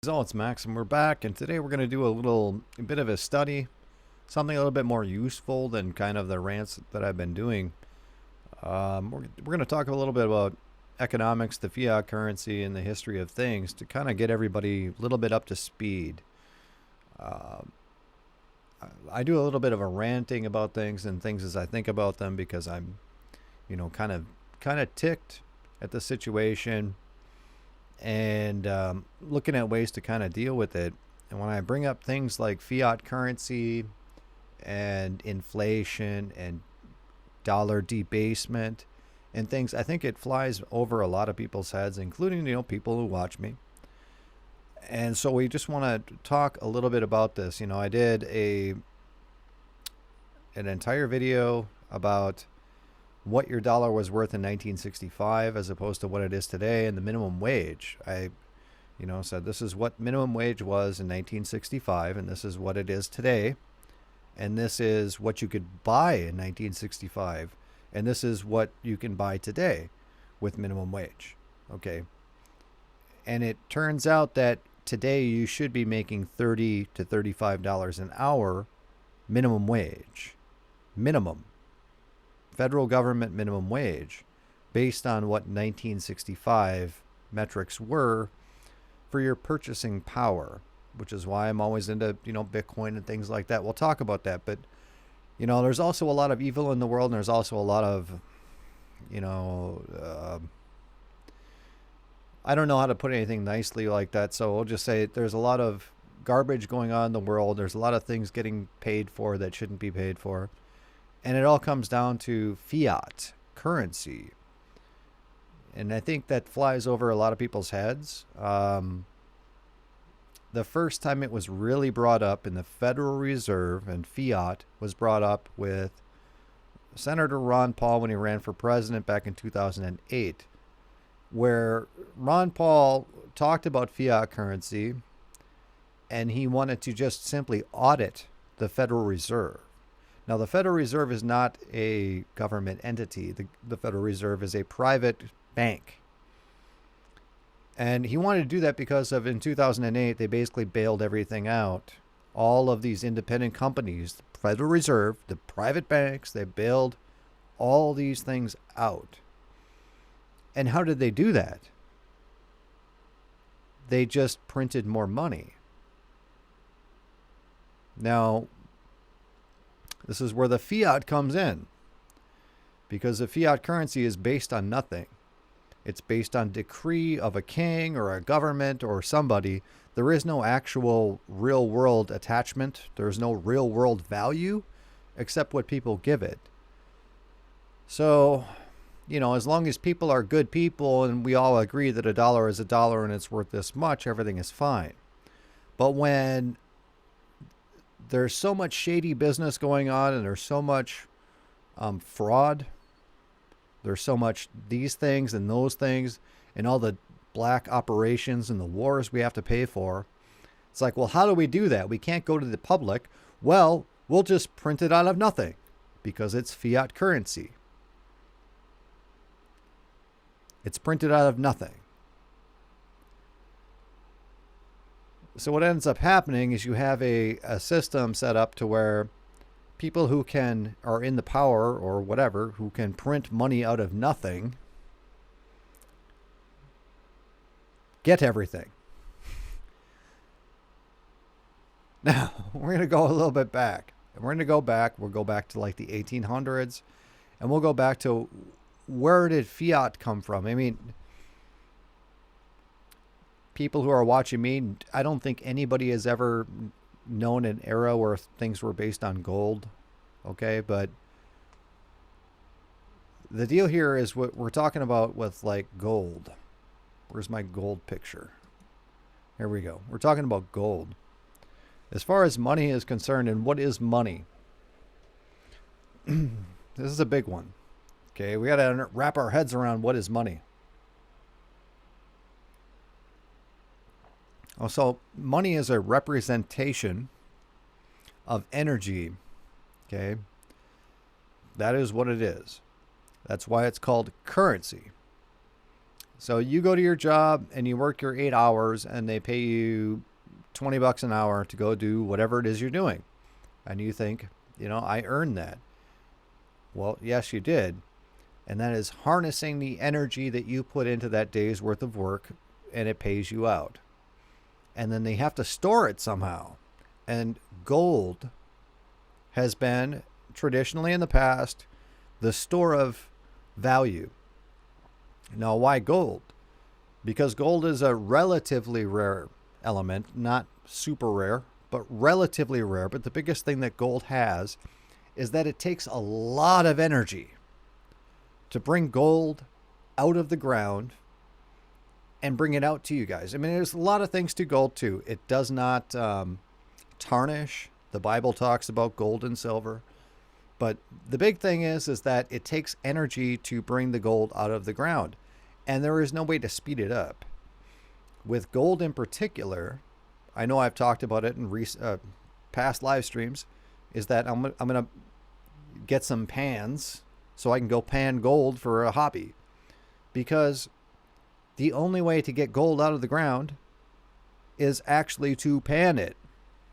So it's Max, and we're back, and today we're going to do a bit of a study, something a little bit more useful than kind of the rants that I've been doing. We're going to talk a little bit about economics, the fiat currency, and the history of things to kind of get everybody a little bit up to speed. Uh, I do a little bit of a ranting about things and things as I think about them because I'm, kind of ticked at the situation and looking at ways to kind of deal with it. And when I bring up things like fiat currency and inflation and dollar debasement and things, I think it flies over a lot of people's heads, including people who watch me. And so we just want to talk a little bit about this. I did an entire video about what your dollar was worth in 1965 as opposed to what it is today, and the minimum wage. I said this is what minimum wage was in 1965 and this is what it is today, and this is what you could buy in 1965 and this is what you can buy today with minimum wage. Okay. And it turns out that today you should be making $30 to $35 an hour minimum wage. Minimum. Federal government minimum wage based on what 1965 metrics were for your purchasing power, which is why I'm always into, Bitcoin and things like that. We'll talk about that. But, there's also a lot of evil in the world, and there's also a lot of, I don't know how to put anything nicely like that. So we'll just say there's a lot of garbage going on in the world. There's a lot of things getting paid for that shouldn't be paid for. And it all comes down to fiat currency. And I think that flies over a lot of people's heads. The first time it was really brought up in the Federal Reserve, and fiat was brought up with Senator Ron Paul when he ran for president back in 2008, where Ron Paul talked about fiat currency and he wanted to just simply audit the Federal Reserve. Now, the Federal Reserve is not a government entity. The Federal Reserve is a private bank. And he wanted to do that because in 2008, they basically bailed everything out. All of these independent companies, the Federal Reserve, the private banks, they bailed all these things out. And how did they do that? They just printed more money. Now, this is where the fiat comes in, because the fiat currency is based on nothing. It's based on decree of a king or a government or somebody. There is no actual real world attachment. There's no real world value except what people give it. So, as long as people are good people and we all agree that a dollar is a dollar and it's worth this much, everything is fine. But when there's so much shady business going on and there's so much fraud, there's so much these things and those things and all the black operations and the wars we have to pay for. It's like, well, how do we do that? We can't go to the public. Well, we'll just print it out of nothing because it's fiat currency. It's printed out of nothing. So what ends up happening is you have a system set up to where people who are in the power or whatever, who can print money out of nothing, get everything. Now, we're going to go a little bit back. And we'll go back to like the 1800s, and we'll go back to where did fiat come from? I mean, people who are watching me, I don't think anybody has ever known an era where things were based on gold. Okay, but the deal here is what we're talking about with like gold. Where's my gold picture? Here we go. We're talking about gold. As far as money is concerned, and what is money? This is a big one. Okay, we got to wrap our heads around what is money. So money is a representation of energy. Okay. That is what it is. That's why it's called currency. So you go to your job and you work your 8 hours and they pay you $20 an hour to go do whatever it is you're doing. And you think, I earned that. Well, yes, you did. And that is harnessing the energy that you put into that day's worth of work, and it pays you out. And then they have to store it somehow. And gold has been traditionally in the past the store of value. Now, why gold? Because gold is a relatively rare element, not super rare, but relatively rare. But the biggest thing that gold has is that it takes a lot of energy to bring gold out of the ground and bring it out to you guys. I mean, there's a lot of things to gold too. It does not tarnish. The Bible talks about gold and silver. But the big thing is that it takes energy to bring the gold out of the ground. And there is no way to speed it up. With gold in particular, I know I've talked about it in past live streams, is that I'm going to get some pans so I can go pan gold for a hobby. Because the only way to get gold out of the ground is actually to pan it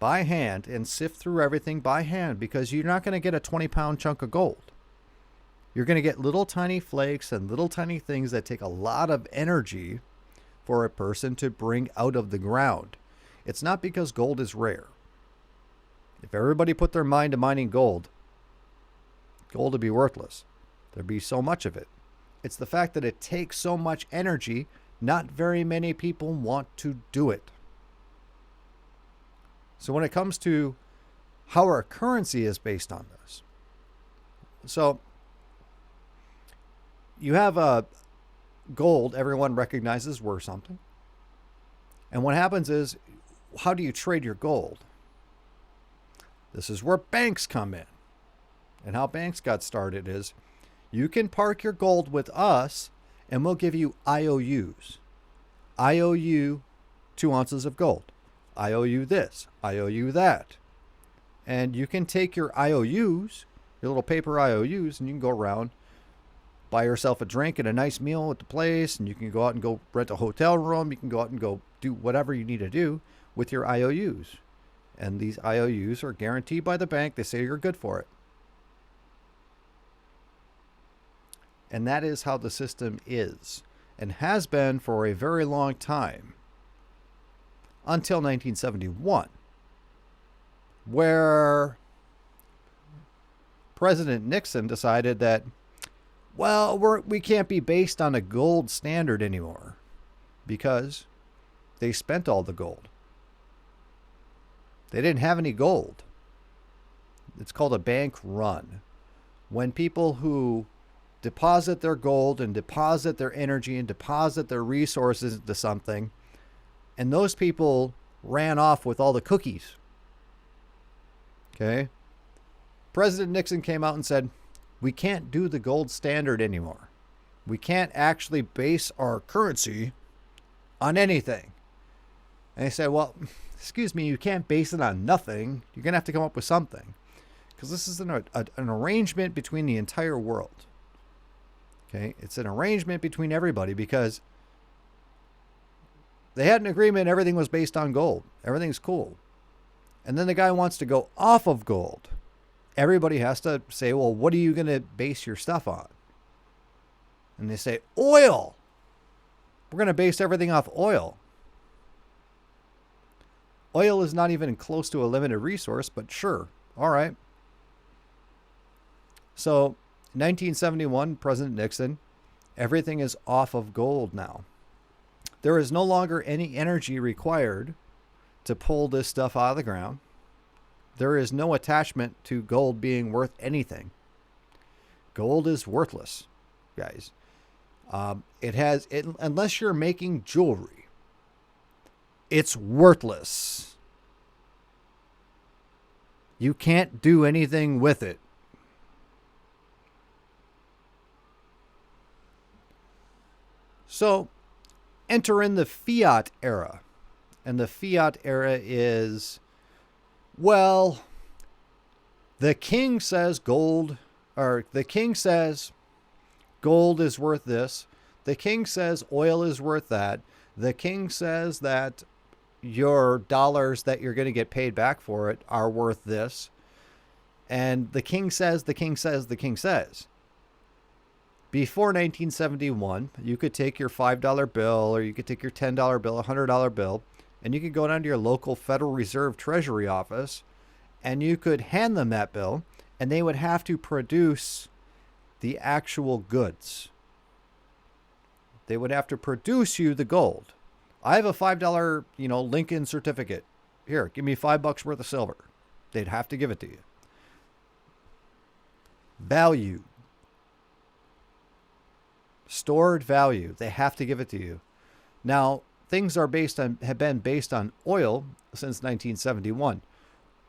by hand and sift through everything by hand, because you're not going to get a 20-pound chunk of gold. You're going to get little tiny flakes and little tiny things that take a lot of energy for a person to bring out of the ground. It's not because gold is rare. If everybody put their mind to mining gold would be worthless. There'd be so much of it. It's the fact that it takes so much energy, not very many people want to do it. So when it comes to how our currency is based on this, so you have a gold everyone recognizes worth something. And what happens is, how do you trade your gold? This is where banks come in. And how banks got started is, you can park your gold with us and we'll give you IOUs. I owe you 2 ounces of gold. I owe you this. I owe you that. And you can take your IOUs, your little paper IOUs, and you can go around, buy yourself a drink and a nice meal at the place, and you can go out and go rent a hotel room. You can go out and go do whatever you need to do with your IOUs. And these IOUs are guaranteed by the bank. They say you're good for it. And that is how the system is and has been for a very long time, until 1971, where President Nixon decided that, well, we can't be based on a gold standard anymore because they spent all the gold. They didn't have any gold. It's called a bank run. When people who deposit their gold and deposit their energy and deposit their resources into something, and those people ran off with all the cookies. Okay? President Nixon came out and said, we can't do the gold standard anymore. We can't actually base our currency on anything. And they said, well, excuse me, you can't base it on nothing. You're going to have to come up with something. Because this is an arrangement between the entire world. Okay? It's an arrangement between everybody because they had an agreement. Everything was based on gold. Everything's cool. And then the guy wants to go off of gold. Everybody has to say, well, what are you going to base your stuff on? And they say, oil. We're going to base everything off oil. Oil is not even close to a limited resource, but sure. All right. So 1971, President Nixon, everything is off of gold now. There is no longer any energy required to pull this stuff out of the ground. There is no attachment to gold being worth anything. Gold is worthless, guys. Unless you're making jewelry, it's worthless. You can't do anything with it. So, enter in the fiat era. And the fiat era is, well, the king says gold is worth this. The king says oil is worth that. The king says that your dollars that you're going to get paid back for it are worth this. And the king says, the king says, the king says. Before 1971, you could take your $5 bill or you could take your $10 bill, $100 bill, and you could go down to your local Federal Reserve Treasury office and you could hand them that bill and they would have to produce the actual goods. They would have to produce you the gold. I have a $5, Lincoln certificate. Here, give me $5 worth of silver. They'd have to give it to you. Value. Stored value. They have to give it to you. Now, things have been based on oil since 1971.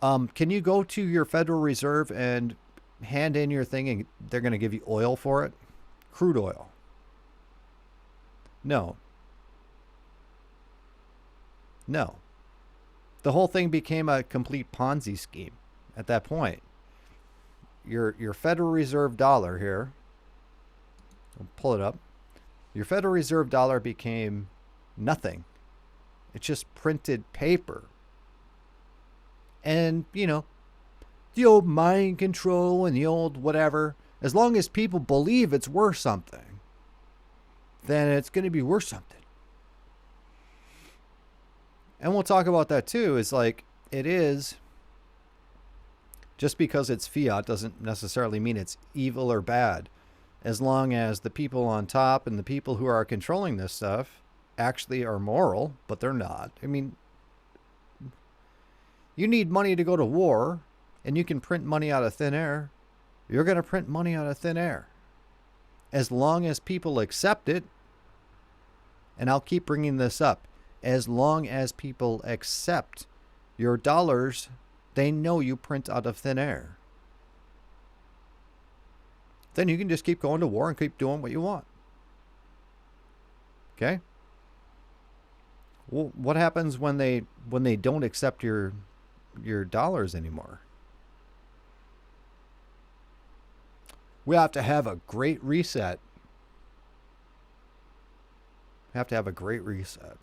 Can you go to your Federal Reserve and hand in your thing and they're going to give you oil for it? Crude oil. No. No. The whole thing became a complete Ponzi scheme at that point. Your Federal Reserve dollar here, I'll pull it up. Your Federal Reserve dollar became nothing. It's just printed paper. And, the old mind control and the old whatever, as long as people believe it's worth something, then it's going to be worth something. And we'll talk about that too. It's like, it is, just because it's fiat doesn't necessarily mean it's evil or bad. As long as the people on top and the people who are controlling this stuff actually are moral, but they're not. I mean, you need money to go to war, and you can print money out of thin air. You're going to print money out of thin air. As long as people accept it, and I'll keep bringing this up, as long as people accept your dollars, they know you print out of thin air. Then you can just keep going to war and keep doing what you want. Okay? Well, what happens when they don't accept your dollars anymore? We have to have a great reset. We have to have a great reset.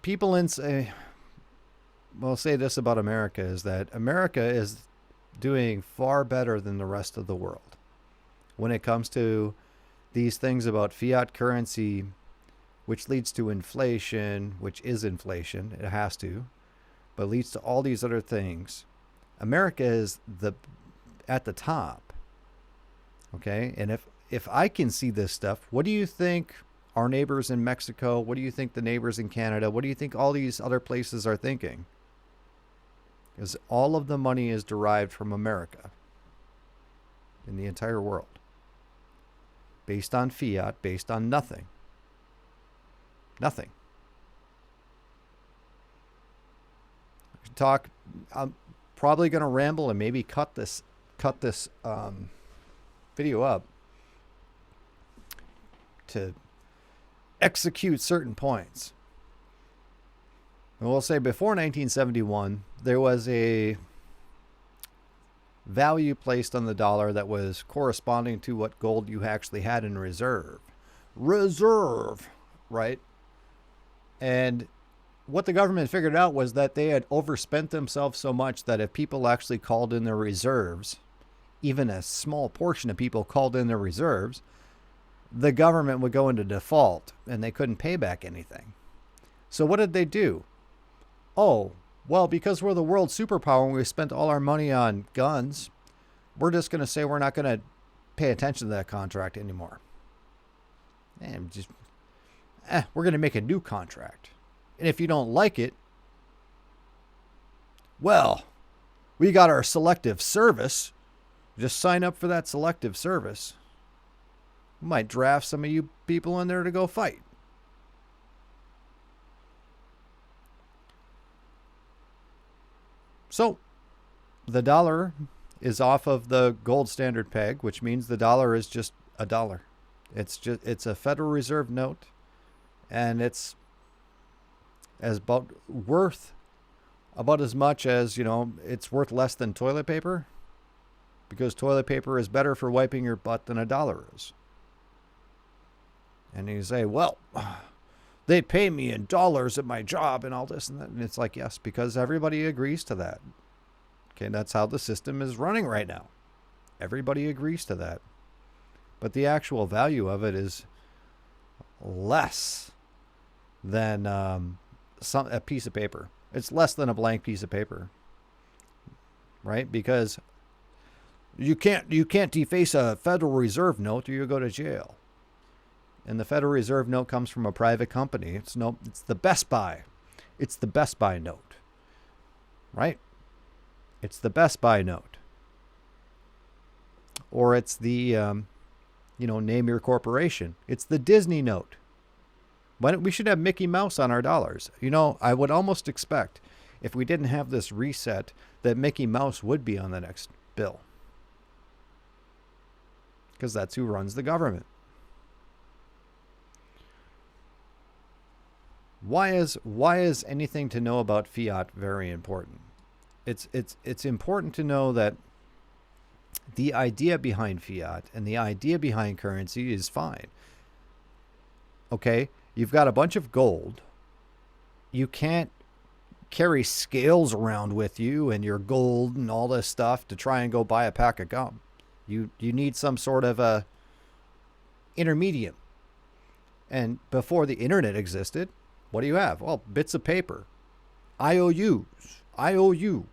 People will say this about America, is that America is doing far better than the rest of the world when it comes to these things about fiat currency, which leads to inflation, which is inflation. It has to, but leads to all these other things. America is at the top. Okay? And if I can see this stuff, what do you think our neighbors in Mexico, what do you think the neighbors in Canada, what do you think all these other places are thinking? Because all of the money is derived from America in the entire world. Based on fiat, based on nothing. Nothing. I'm probably going to ramble and maybe cut this video up to execute certain points. And we'll say before 1971, there was a value placed on the dollar that was corresponding to what gold you actually had in reserve. Reserve, right? And what the government figured out was that they had overspent themselves so much that if people actually called in their reserves, even a small portion of people called in their reserves, the government would go into default and they couldn't pay back anything. So what did they do? Oh, well, because we're the world superpower and we spent all our money on guns, we're just going to say we're not going to pay attention to that contract anymore. And we're going to make a new contract. And if you don't like it, well, we got our selective service. Just sign up for that selective service. We might draft some of you people in there to go fight. So, the dollar is off of the gold standard peg, which means the dollar is just a dollar. It's a Federal Reserve note, and it's worth about as much as, it's worth less than toilet paper. because toilet paper is better for wiping your butt than a dollar is. And you say, well, they pay me in dollars at my job and all this and that. And it's like, yes, because everybody agrees to that. Okay, that's how the system is running right now. Everybody agrees to that. But the actual value of it is less than a piece of paper. It's less than a blank piece of paper, right? Because you can't deface a Federal Reserve note or you go to jail. And the Federal Reserve note comes from a private company. It's the Best Buy. It's the Best Buy note, right? It's the Best Buy note. Or it's the, name your corporation. It's the Disney note. We should have Mickey Mouse on our dollars. I would almost expect, if we didn't have this reset, that Mickey Mouse would be on the next bill. Because that's who runs the government. Why is anything to know about fiat very important? It's important to know that the idea behind fiat and the idea behind currency is fine. Okay, you've got a bunch of gold. You can't carry scales around with you and your gold and all this stuff to try and go buy a pack of gum. You need some sort of a intermediate. And before the internet existed, what do you have? Well, bits of paper. IOUs. I owe you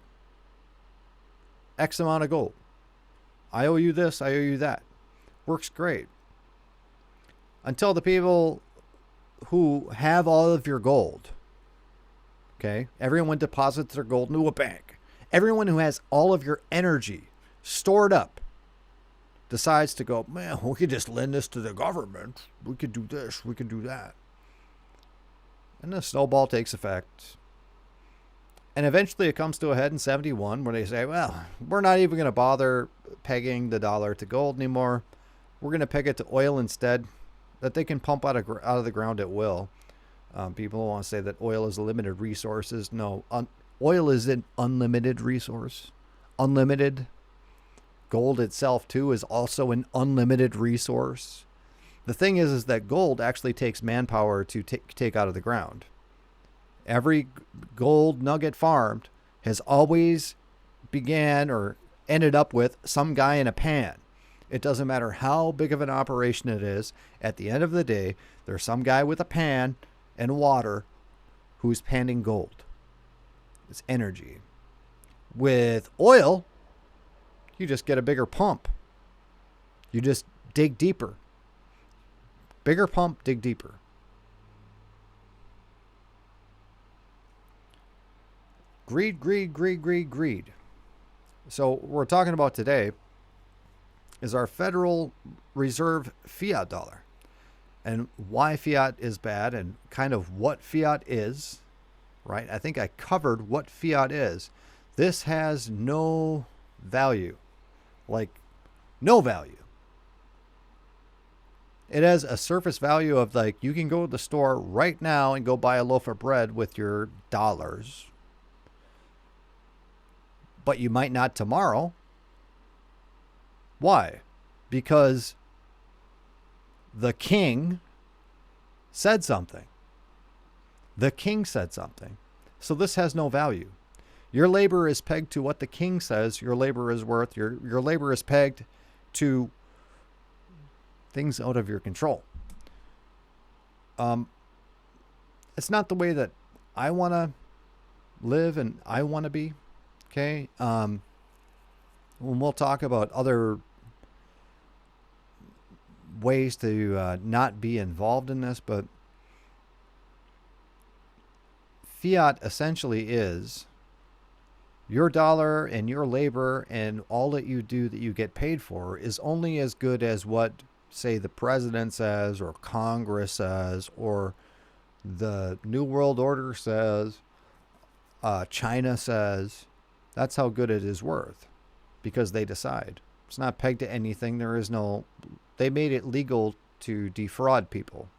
X amount of gold. I owe you this, I owe you that. Works great. Until the people who have all of your gold, okay, everyone deposits their gold into a bank. Everyone who has all of your energy stored up decides to go, man, we could just lend this to the government. We could do this, we could do that. And the snowball takes effect. And eventually it comes to a head in 71 where they say, well, we're not even going to bother pegging the dollar to gold anymore. We're going to peg it to oil instead, that they can pump out of the ground at will. People want to say that oil is a limited resources. No, oil is an unlimited resource. Unlimited. Gold itself, too, is also an unlimited resource. The thing is that gold actually takes manpower to take out of the ground. Every gold nugget farmed has always began or ended up with some guy in a pan. It doesn't matter how big of an operation it is. At the end of the day, there's some guy with a pan and water who's panning gold. It's energy. With oil, you just get a bigger pump. You just dig deeper. Bigger pump, dig deeper. Greed, greed, greed, greed, greed. So what we're talking about today is our Federal Reserve fiat dollar and why fiat is bad and kind of what fiat is, right? I think I covered what fiat is. This has no value, like no value. It has a surface value of like you can go to the store right now and go buy a loaf of bread with your dollars. But you might not tomorrow. Why? Because the king said something. The king said something. So this has no value. Your labor is pegged to what the king says your labor is worth. Your labor is pegged to things out of your control. It's not the way that I want to live and I want to be. Okay. When we'll talk about other ways to not be involved in this, but fiat essentially is your dollar and your labor and all that you do that you get paid for is only as good as what, say, the president says or Congress says or the New World Order says, China says. That's how good it is worth because they decide. It's not pegged to anything. They made it legal to defraud people.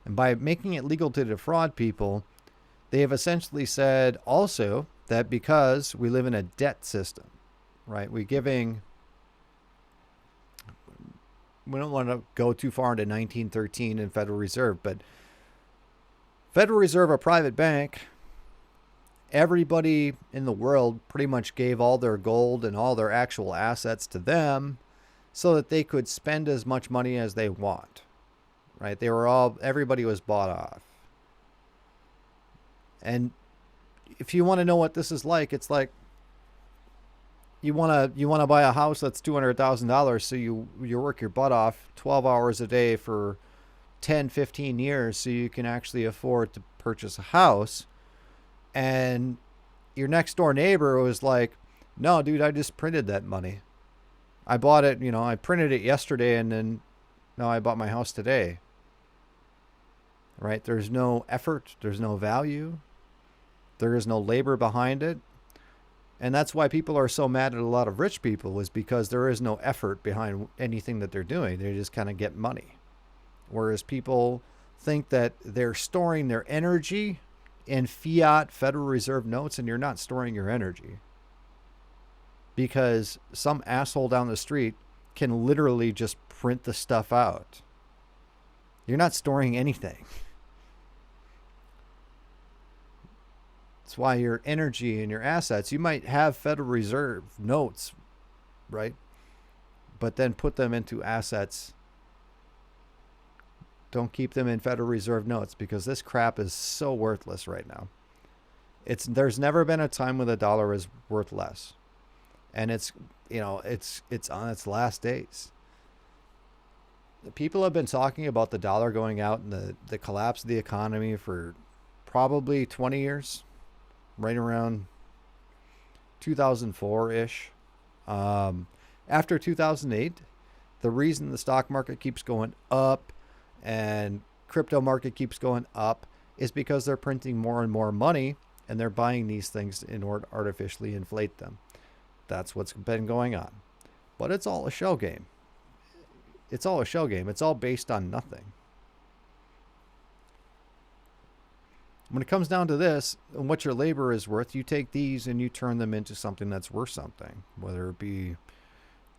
And by making it legal to defraud people, they have essentially said also that because we live in a debt system, right? We don't want to go too far into 1913 and Federal Reserve, but Federal Reserve, a private bank, everybody in the world pretty much gave all their gold and all their actual assets to them so that they could spend as much money as they want, right? Everybody was bought off. And if you want to know what this is like, it's like you want to buy a house that's $200,000, so you work your butt off 12 hours a day for 10, 15 years so you can actually afford to purchase a house. And your next door neighbor was like, "No, dude, I just printed that money. I bought it, I printed it yesterday, and then now I bought my house today." Right? There's no effort, there's no value, there is no labor behind it. And that's why people are so mad at a lot of rich people, is because there is no effort behind anything that they're doing. They just kind of get money. Whereas people think that they're storing their energy in fiat Federal Reserve notes, and you're not storing your energy. Because some asshole down the street can literally just print the stuff out. You're not storing anything. That's why your energy and your assets, you might have Federal Reserve notes, right? But then put them into assets. Don't keep them in Federal Reserve notes, because this crap is so worthless right now. There's never been a time when the dollar is worth less. And it's on its last days. The people have been talking about the dollar going out and the collapse of the economy for probably 20 years. Right around 2004-ish. After 2008, the reason the stock market keeps going up and crypto market keeps going up is because they're printing more and more money, and they're buying these things in order to artificially inflate them. That's what's been going on. But it's all a show game. It's all a show game. It's all based on nothing. When it comes down to this, and what your labor is worth, you take these and you turn them into something that's worth something, whether it be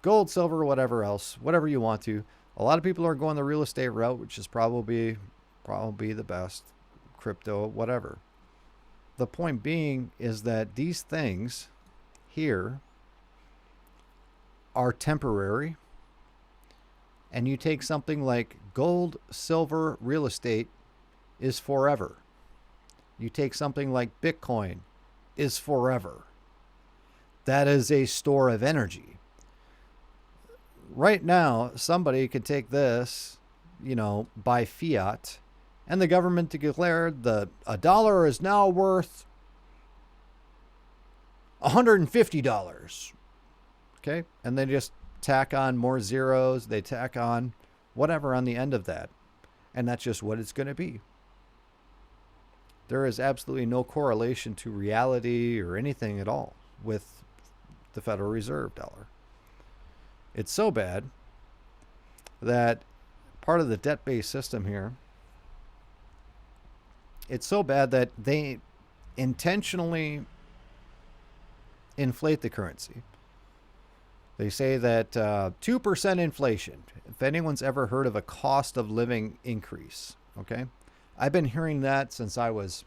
gold, silver, whatever else, whatever you want to. A lot of people are going the real estate route, which is probably the best. Crypto, whatever. The point being is that these things here are temporary, and you take something like gold, silver, real estate is forever. You take something like Bitcoin is forever. That is a store of energy. Right now, somebody could take this, by fiat, and the government declared a dollar is now worth $150. Okay? And they just tack on more zeros. They tack on whatever on the end of that. And that's just what it's going to be. There is absolutely no correlation to reality or anything at all with the Federal Reserve dollar. It's so bad that part of the debt-based system here, it's so bad that they intentionally inflate the currency. They say that 2% inflation. If anyone's ever heard of a cost of living increase, okay? I've been hearing that since I was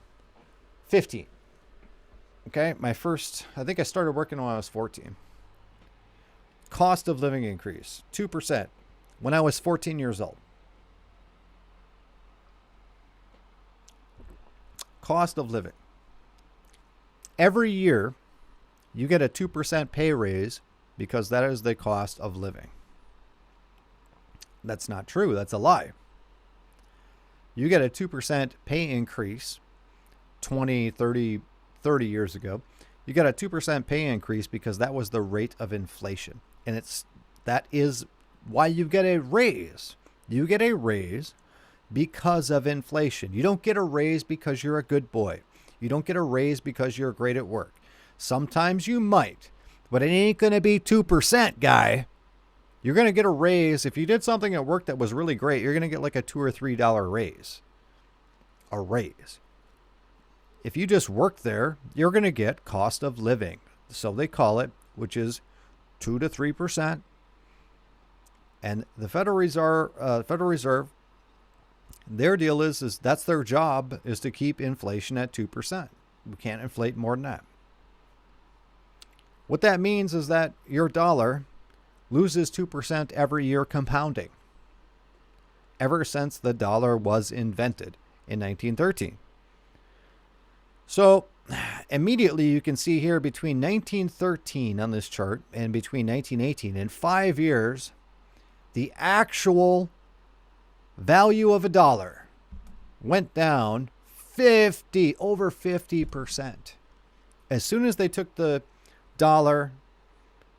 15. Okay, I think I started working when I was 14. Cost of living increase, 2%, when I was 14 years old. Cost of living. Every year, you get a 2% pay raise because that is the cost of living. That's not true. That's a lie. You get a 2% pay increase 20, 30 years ago. You got a 2% pay increase because that was the rate of inflation. And that is why you get a raise. You get a raise because of inflation. You don't get a raise because you're a good boy. You don't get a raise because you're great at work. Sometimes you might, but it ain't going to be 2%, guy. You're going to get a raise. If you did something at work that was really great, you're going to get like a $2 or $3 raise. A raise. If you just work there, you're going to get cost of living. So they call it, which is 2 to 3%. And the Federal Reserve, their deal is that's their job, is to keep inflation at 2%. We can't inflate more than that. What that means is that your dollar loses 2% every year compounding, ever since the dollar was invented in 1913. So immediately you can see here between 1913 on this chart and between 1918, in 5 years, the actual value of a dollar went down over 50%. As soon as they took the dollar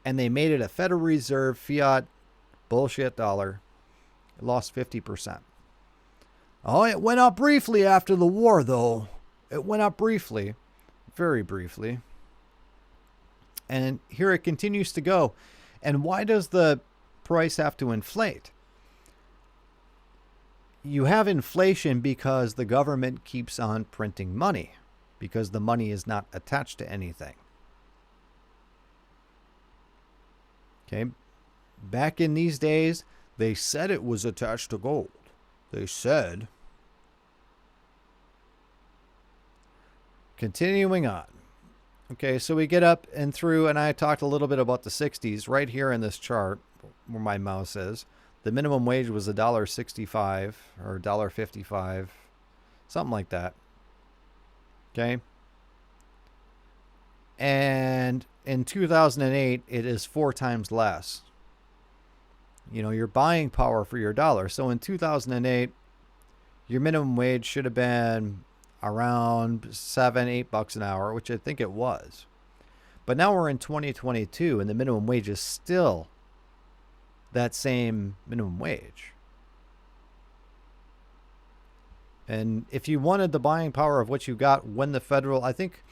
and they made it a Federal Reserve fiat bullshit dollar, it lost 50%. Oh, it went up briefly after the war, though. It went up briefly, very briefly. And here it continues to go. And why does the price have to inflate? You have inflation because the government keeps on printing money, because the money is not attached to anything. Okay. Back in these days, they said it was attached to gold. They said. Continuing on. Okay, so we get up and through, and I talked a little bit about the 60s right here in this chart where my mouse is. The minimum wage was $1.65 or $1.55, something like that. Okay. And in 2008, it is 4 times less. You know, your buying power for your dollar. So in 2008, your minimum wage should have been around $7-8 an hour, which I think it was. But now we're in 2022, and the minimum wage is still that same minimum wage. And if you wanted the buying power of what you got when the federal, I think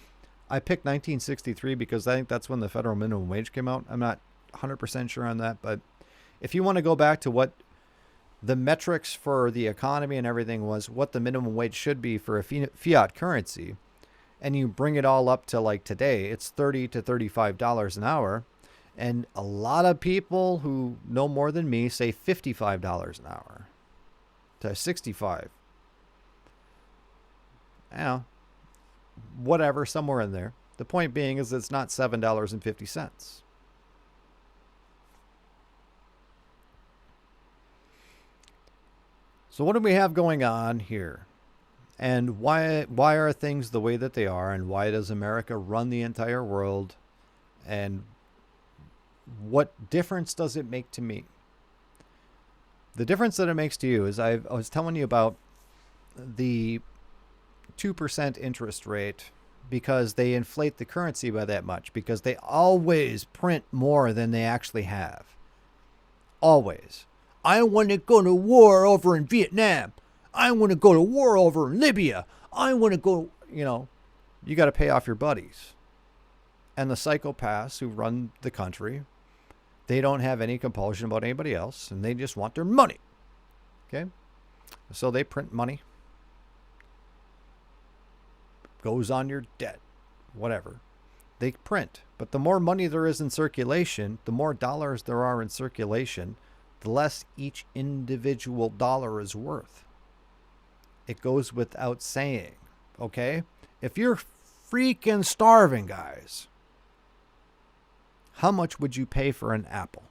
I picked 1963 because I think that's when the federal minimum wage came out. I'm not 100% sure on that, but if you want to go back to what the metrics for the economy and everything was, what the minimum wage should be for a fiat currency, and you bring it all up to like today, it's $30 to $35 an hour. And a lot of people who know more than me say $55 an hour to $65. Yeah, whatever, somewhere in there. The point being is it's not $7.50. So what do we have going on here? And why are things the way that they are? And why does America run the entire world? And what difference does it make to me? The difference that it makes to you is I was telling you about the 2% interest rate, because they inflate the currency by that much, because they always print more than they actually have. Always. I want to go to war over in Vietnam. I want to go to war over in Libya. I want to go, you got to pay off your buddies. And the psychopaths who run the country, they don't have any compulsion about anybody else, and they just want their money. Okay? So they print money. Goes on your debt. Whatever. They print. But the more money there is in circulation, the more dollars there are in circulation, the less each individual dollar is worth. It goes without saying. Okay? If you're freaking starving, guys, how much would you pay for an apple?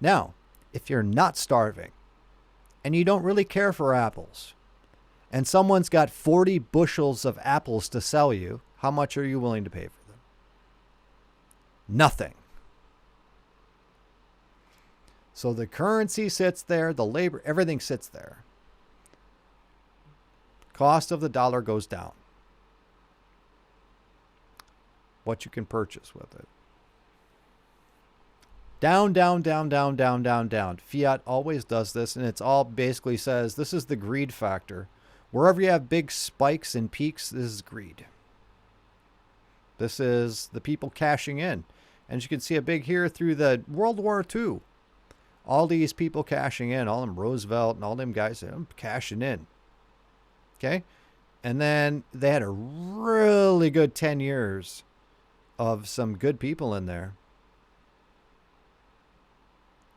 Now, if you're not starving and you don't really care for apples, and someone's got 40 bushels of apples to sell you, how much are you willing to pay for them? Nothing. So the currency sits there, the labor, everything sits there. Cost of the dollar goes down. What you can purchase with it. Down, down, down, down, down, down, down. Fiat always does this, and it's all basically says this is the greed factor. Wherever you have big spikes and peaks, this is greed. This is the people cashing in. And you can see a big here through the World War II. All these people cashing in, all them Roosevelt and all them guys, I'm cashing in. Okay? And then they had a really good 10 years of some good people in there.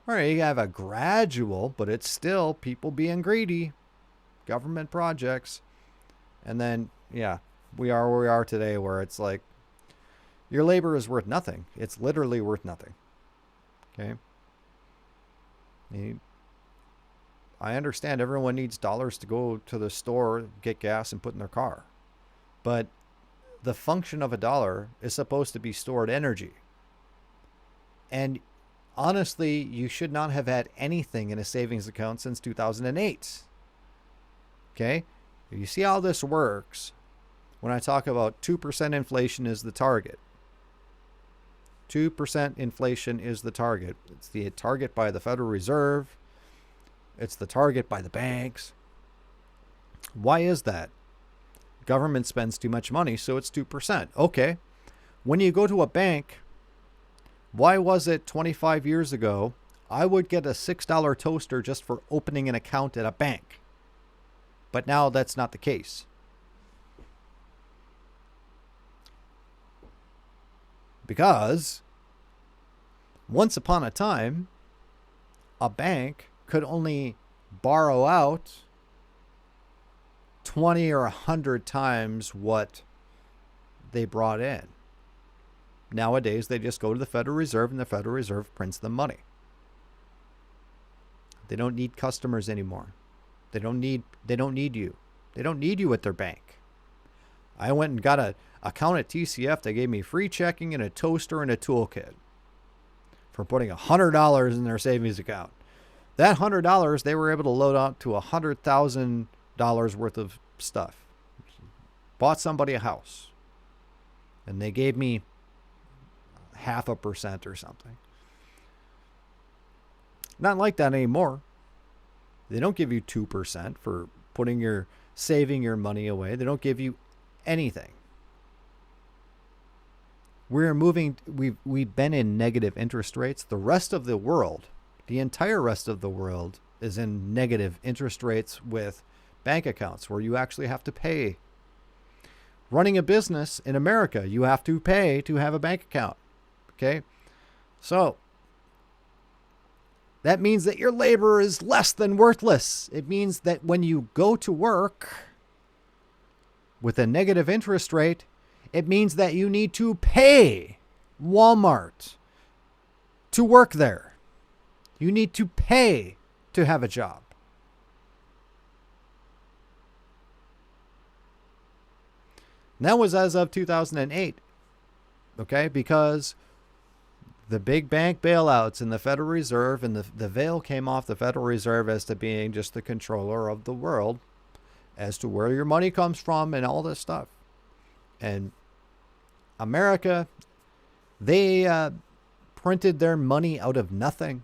All right, you have a gradual, but it's still people being greedy, government projects. And then, yeah, we are where we are today, where it's like your labor is worth nothing. It's literally worth nothing. Okay? I understand everyone needs dollars to go to the store, get gas, and put in their car. But the function of a dollar is supposed to be stored energy. And honestly, you should not have had anything in a savings account since 2008. Okay? You see how this works when I talk about 2% inflation is the target. 2% inflation is the target. It's the target by the Federal Reserve. It's the target by the banks. Why is that? Government spends too much money, so it's 2%. Okay. When you go to a bank, why was it 25 years ago I would get a $6 toaster just for opening an account at a bank? But now that's not the case. Because once upon a time, a bank could only borrow out 20 or 100 times what they brought in. Nowadays, they just go to the Federal Reserve and the Federal Reserve prints them money. They don't need customers anymore. They don't need you. They don't need you at their bank. I went and got an account at TCF. They gave me free checking and a toaster and a toolkit for putting $100 in their savings account. That $100 they were able to load out to $100,000 worth of stuff. Bought somebody a house, and they gave me 0.5% or something. Not like that anymore. They don't give you 2% for saving your money away. They don't give you anything. We've been in negative interest rates. The rest of the world, the entire rest of the world, is in negative interest rates with bank accounts where you actually have to pay. Running a business in America, you have to pay to have a bank account. Okay? So that means that your labor is less than worthless. It means that when you go to work with a negative interest rate, it means that you need to pay Walmart to work there. You need to pay to have a job. And that was as of 2008. Okay? Because the big bank bailouts in the Federal Reserve, and the veil came off the Federal Reserve as to being just the controller of the world, as to where your money comes from and all this stuff. And America, they printed their money out of nothing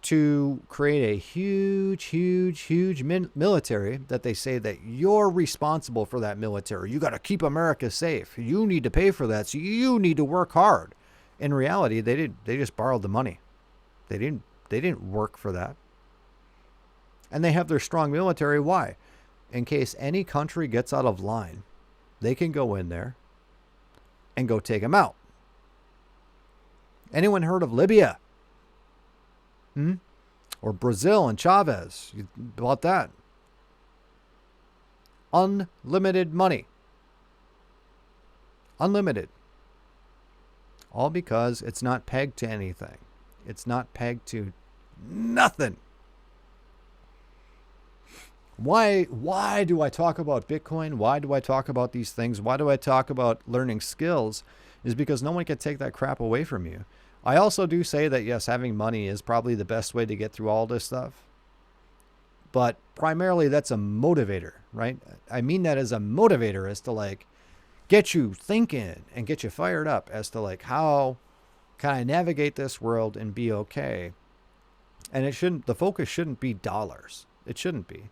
to create a huge military that they say that you're responsible for that military. You got to keep America safe. You need to pay for that. So you need to work hard. In reality, they just borrowed the money. They didn't work for that. And they have their strong military. Why? In case any country gets out of line, they can go in there and go take them out. Anyone heard of Libya? Or Brazil and Chavez? About that. Unlimited money. Unlimited. All because it's not pegged to anything. It's not pegged to nothing. Why do I talk about Bitcoin? Why do I talk about these things? Why do I talk about learning skills? Is because no one can take that crap away from you. I also do say that, yes, having money is probably the best way to get through all this stuff. But primarily that's a motivator, right? I mean that as a motivator, as to like get you thinking and get you fired up as to like, how can I navigate this world and be okay? And the focus shouldn't be dollars. It shouldn't be.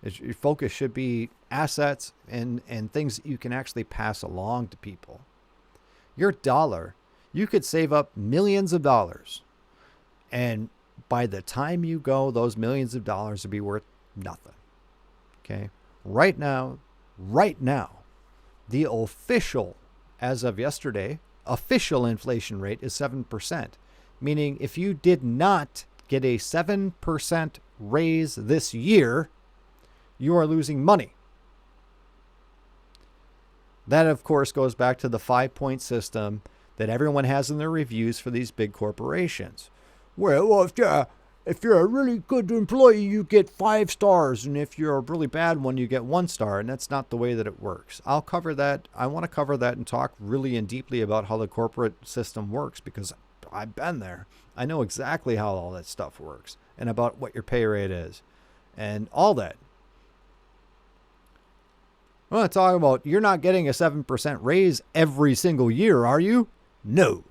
Your focus should be assets and things that you can actually pass along to people. Your dollar, you could save up millions of dollars. And by the time you go, those millions of dollars would be worth nothing. Okay? Right now, Right now, the official, as of yesterday, official inflation rate is 7%, meaning if you did not get a 7% raise this year, you are losing money. That, of course, goes back to the 5-point system that everyone has in their reviews for these big corporations. Well, if you're a really good employee, you get 5 stars. And if you're a really bad one, you get 1 star. And that's not the way that it works. I'll cover that. I want to cover that and talk really and deeply about how the corporate system works, because I've been there. I know exactly how all that stuff works and about what your pay rate is and all that. I want to talk about, you're not getting a 7% raise every single year, are you? No.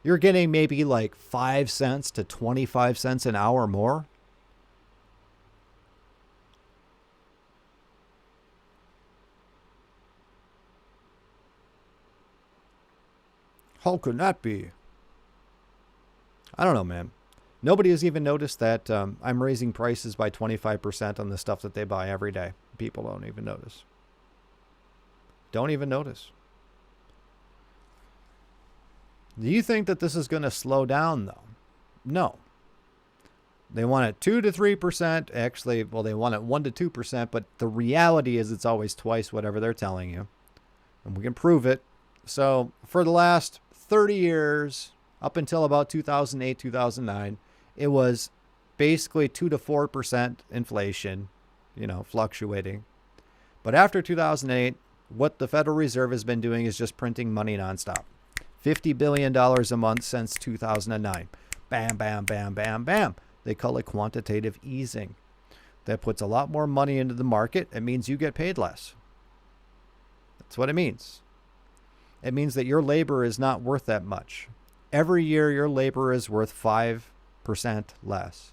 You're getting maybe like 5 cents to 25 cents an hour more. How can that be? I don't know, man. Nobody has even noticed that I'm raising prices by 25% on the stuff that they buy every day. People don't even notice. Don't even notice. Do you think that this is going to slow down, though? No. They want it 2 to 3%. Actually, well, they want it 1 to 2%, but the reality is it's always twice whatever they're telling you. And we can prove it. So for the last 30 years, up until about 2008, 2009, it was basically 2 to 4% inflation, fluctuating. But after 2008, what the Federal Reserve has been doing is just printing money nonstop. $50 billion a month since 2009. Bam, bam, bam, bam, bam. They call it quantitative easing. That puts a lot more money into the market. It means you get paid less. That's what it means. It means that your labor is not worth that much. Every year, your labor is worth 5% less.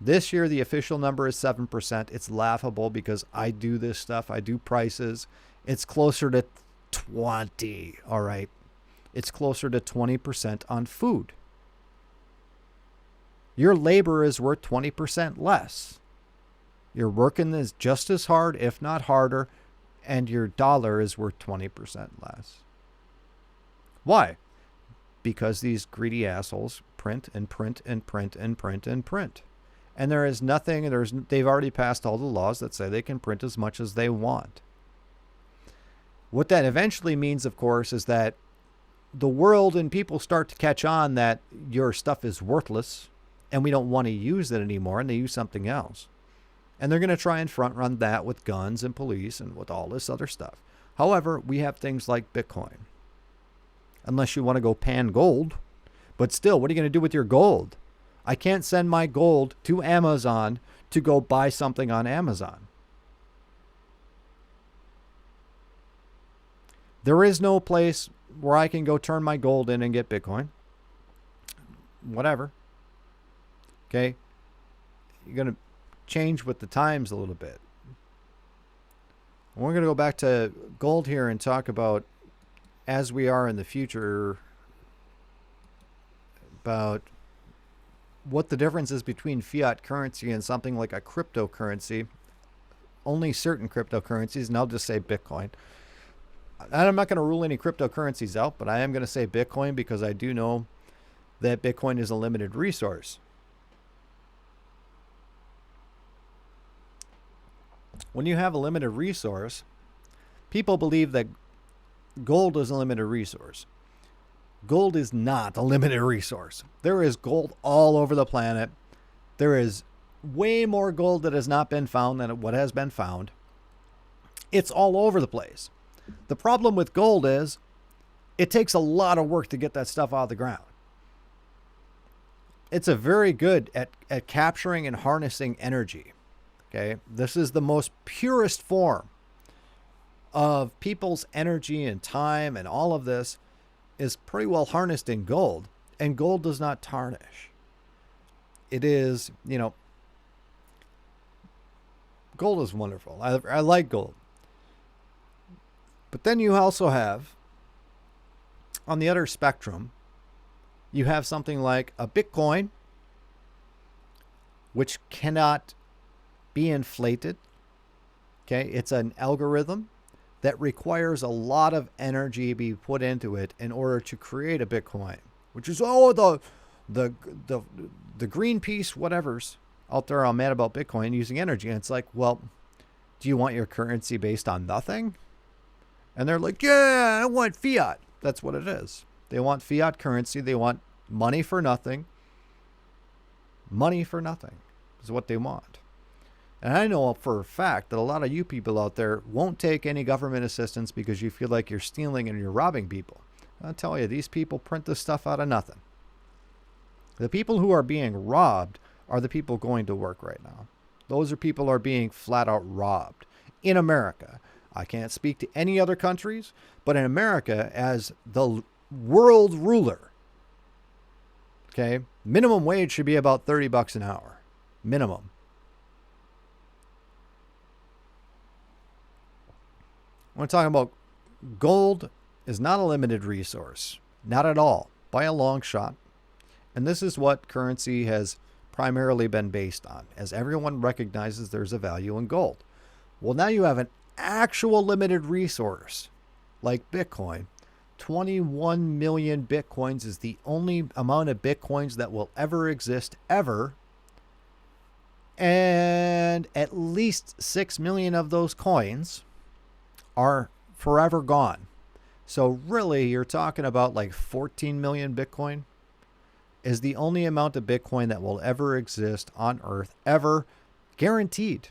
This year, the official number is 7%. It's laughable because I do this stuff. I do prices. It's closer to 20, all right? It's closer to 20% on food. Your labor is worth 20% less. You're working just as hard, if not harder, and your dollar is worth 20% less. Why? Because these greedy assholes print and print and print and print and print. And there is nothing, they've already passed all the laws that say they can print as much as they want. What that eventually means, of course, is that the world and people start to catch on that your stuff is worthless and we don't want to use it anymore, and they use something else. And they're going to try and front run that with guns and police and with all this other stuff. However, we have things like Bitcoin. Unless you want to go pan gold. But still, what are you going to do with your gold? I can't send my gold to Amazon to go buy something on Amazon. There is no place where I can go turn my gold in and get Bitcoin. Whatever. Okay? You're going to change with the times a little bit. We're going to go back to gold here and talk about, as we are in the future, about what the difference is between fiat currency and something like a cryptocurrency. Only certain cryptocurrencies, and I'll just say Bitcoin. And I'm not going to rule any cryptocurrencies out, but I am going to say Bitcoin because I do know that Bitcoin is a limited resource. When you have a limited resource, people believe that gold is a limited resource. Gold is not a limited resource. There is gold all over the planet. There is way more gold that has not been found than what has been found. It's all over the place. The problem with gold is it takes a lot of work to get that stuff out of the ground. It's a very good at capturing and harnessing energy. Okay, this is the most purest form of people's energy and time, and all of this is pretty well harnessed in gold, and gold does not tarnish. It is, gold is wonderful. I like gold. But then you also have, on the other spectrum, you have something like a Bitcoin, which cannot be inflated. Okay, it's an algorithm that requires a lot of energy to be put into it in order to create a Bitcoin, which is the the the Greenpeace whatevers out there are mad about Bitcoin using energy. And it's like, well, do you want your currency based on nothing? And they're like, yeah, I want fiat. That's what it is. They want fiat currency. They want money for nothing. Money for nothing is what they want. And I know for a fact that a lot of you people out there won't take any government assistance because you feel like you're stealing and you're robbing people. I'll tell you, these people print this stuff out of nothing. The people who are being robbed are the people going to work right now. Those are people who are being flat out robbed in America. I can't speak to any other countries, but in America, as the world ruler, okay, minimum wage should be about $30 an hour. Minimum. When we're talking about gold is not a limited resource. Not at all. By a long shot. And this is what currency has primarily been based on, as everyone recognizes there's a value in gold. Well, now you have an actual limited resource like Bitcoin. 21 million Bitcoins is the only amount of Bitcoins that will ever exist ever. And at least 6 million of those coins are forever gone. So really, you're talking about like 14 million Bitcoin is the only amount of Bitcoin that will ever exist on Earth, ever, guaranteed.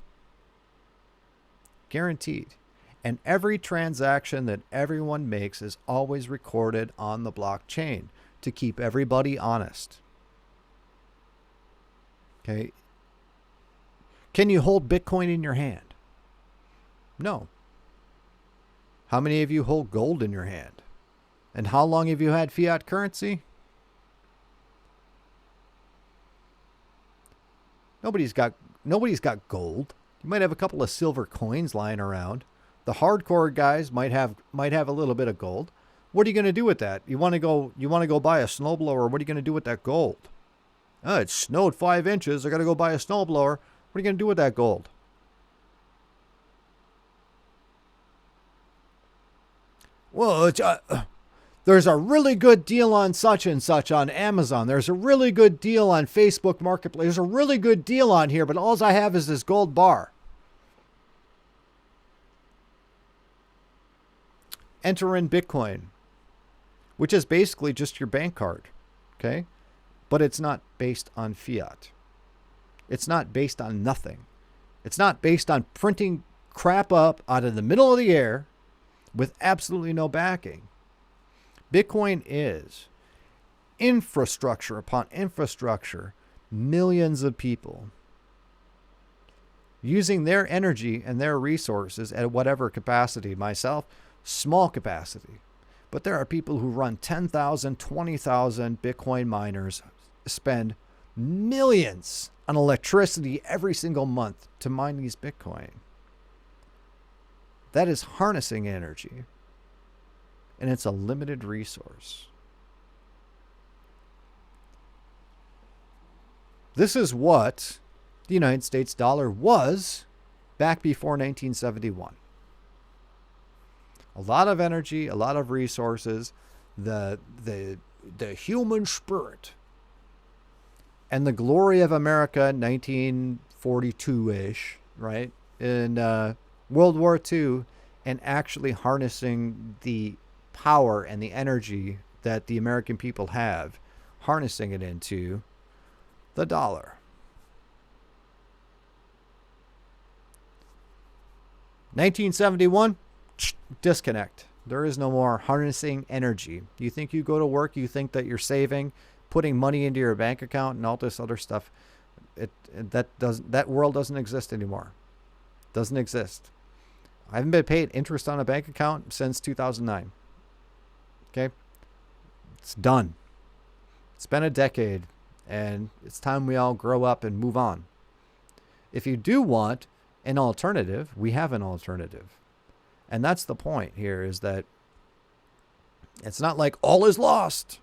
Guaranteed. And every transaction that everyone makes is always recorded on the blockchain to keep everybody honest. Okay. Can you hold Bitcoin in your hand? No. How many of you hold gold in your hand? And how long have you had fiat currency? Nobody's got gold. You might have a couple of silver coins lying around. The hardcore guys might have a little bit of gold. What are you going to do with that? You want to go buy a snowblower. What are you going to do with that gold? Oh, it snowed 5 inches. I got to go buy a snowblower. What are you going to do with that gold? Well, there's a really good deal on such and such on Amazon. There's a really good deal on Facebook Marketplace. There's a really good deal on here, but all I have is this gold bar. Enter in Bitcoin, which is basically just your bank card, okay? But it's not based on fiat. It's not based on nothing. It's not based on printing crap up out of the middle of the air with absolutely no backing. Bitcoin is infrastructure upon infrastructure, millions of people using their energy and their resources at whatever capacity. Myself, small capacity. But there are people who run 10,000, 20,000 Bitcoin miners, spend millions on electricity every single month to mine these Bitcoin. That is harnessing energy. And it's a limited resource. This is what the United States dollar was back before 1971. A lot of energy, a lot of resources, the human spirit, and the glory of America, 1942-ish, right? In World War II, and actually harnessing the power and the energy that the American people have, harnessing it into the dollar. 1971, disconnect. There is no more harnessing energy. You think you go to work, you think that you're saving, putting money into your bank account and all this other stuff. That world doesn't exist anymore. Doesn't exist. I haven't been paid interest on a bank account since 2009. Okay? It's done. It's been a decade, and it's time we all grow up and move on. If you do want an alternative, we have an alternative. And that's the point here, is that it's not like all is lost.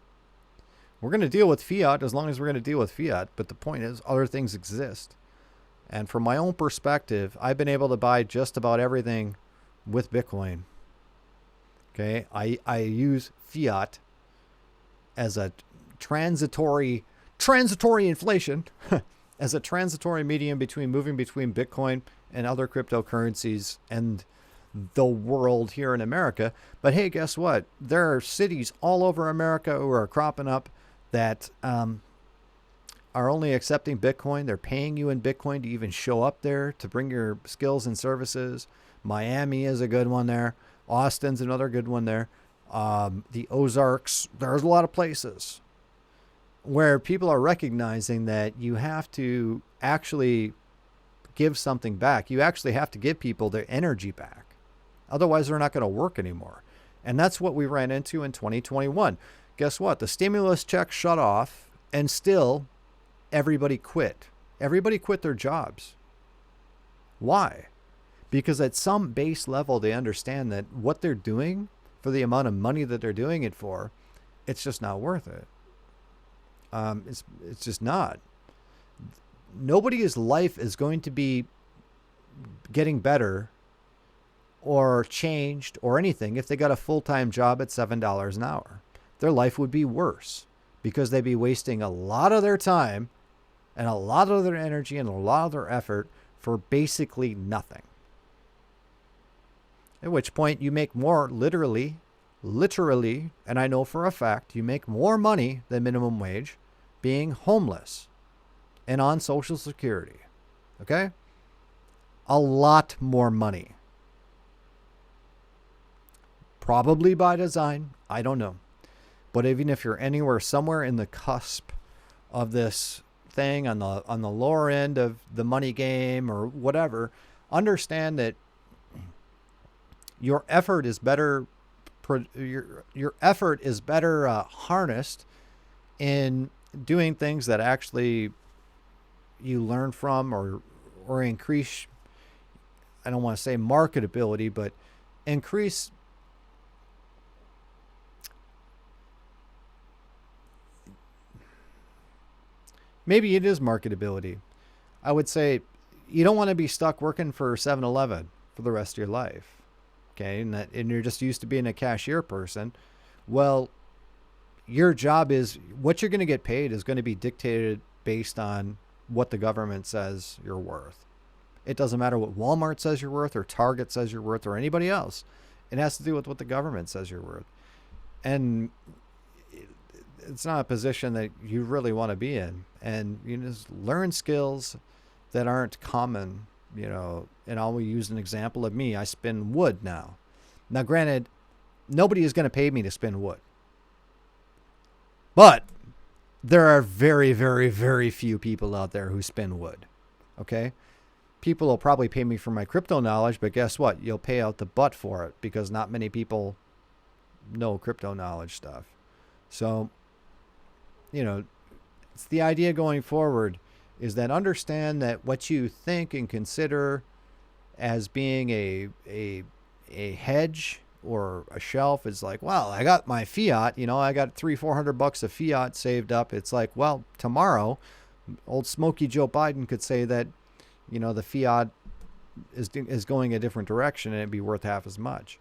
We're going to deal with fiat as long as we're going to deal with fiat, but the point is other things exist. And from my own perspective, I've been able to buy just about everything with Bitcoin. Okay, I use fiat as a transitory inflation as a transitory medium between moving between Bitcoin and other cryptocurrencies and the world here in America. But hey, guess what? There are cities all over America who are cropping up that are only accepting Bitcoin. They're paying you in Bitcoin to even show up there to bring your skills and services. Miami is a good one there. Austin's another good one there. The Ozarks, there's a lot of places where people are recognizing that you have to actually give something back. You actually have to give people their energy back. Otherwise, they're not going to work anymore. And that's what we ran into in 2021. Guess what? The stimulus check shut off and still everybody quit. Everybody quit their jobs. Why? Because at some base level, they understand that what they're doing for the amount of money that they're doing it for, it's just not worth it. It's just not. Nobody's life is going to be getting better or changed or anything if they got a full-time job at $7 an hour. Their life would be worse because they'd be wasting a lot of their time and a lot of their energy and a lot of their effort for basically nothing. At which point you make more, literally, and I know for a fact, you make more money than minimum wage being homeless and on Social Security. Okay? A lot more money. Probably by design. I don't know. But even if you're anywhere somewhere in the cusp of this thing on the lower end of the money game or whatever, understand that your effort is better harnessed in doing things that actually you learn from or increase, I don't want to say marketability, but increase maybe it is marketability. I would say you don't want to be stuck working for 7-Eleven for the rest of your life. Okay, and you're just used to being a cashier person. Well, your job is, what you're going to get paid is going to be dictated based on what the government says you're worth. It doesn't matter what Walmart says you're worth or Target says you're worth or anybody else. It has to do with what the government says you're worth. And it's not a position that you really want to be in. And you just learn skills that aren't common. You know, and I'll use an example of me. I spin wood now. Now, granted, nobody is going to pay me to spin wood. But there are very, very, very few people out there who spin wood. Okay? People will probably pay me for my crypto knowledge, but guess what? You'll pay out the butt for it because not many people know crypto knowledge stuff. So, you know, it's the idea going forward is that understand that what you think and consider as being a hedge or a shelf is like, well, I got my fiat, you know, I got $300-400 of fiat saved up. It's like, well, tomorrow, old Smoky Joe Biden could say that, you know, the fiat is going a different direction and it'd be worth half as much.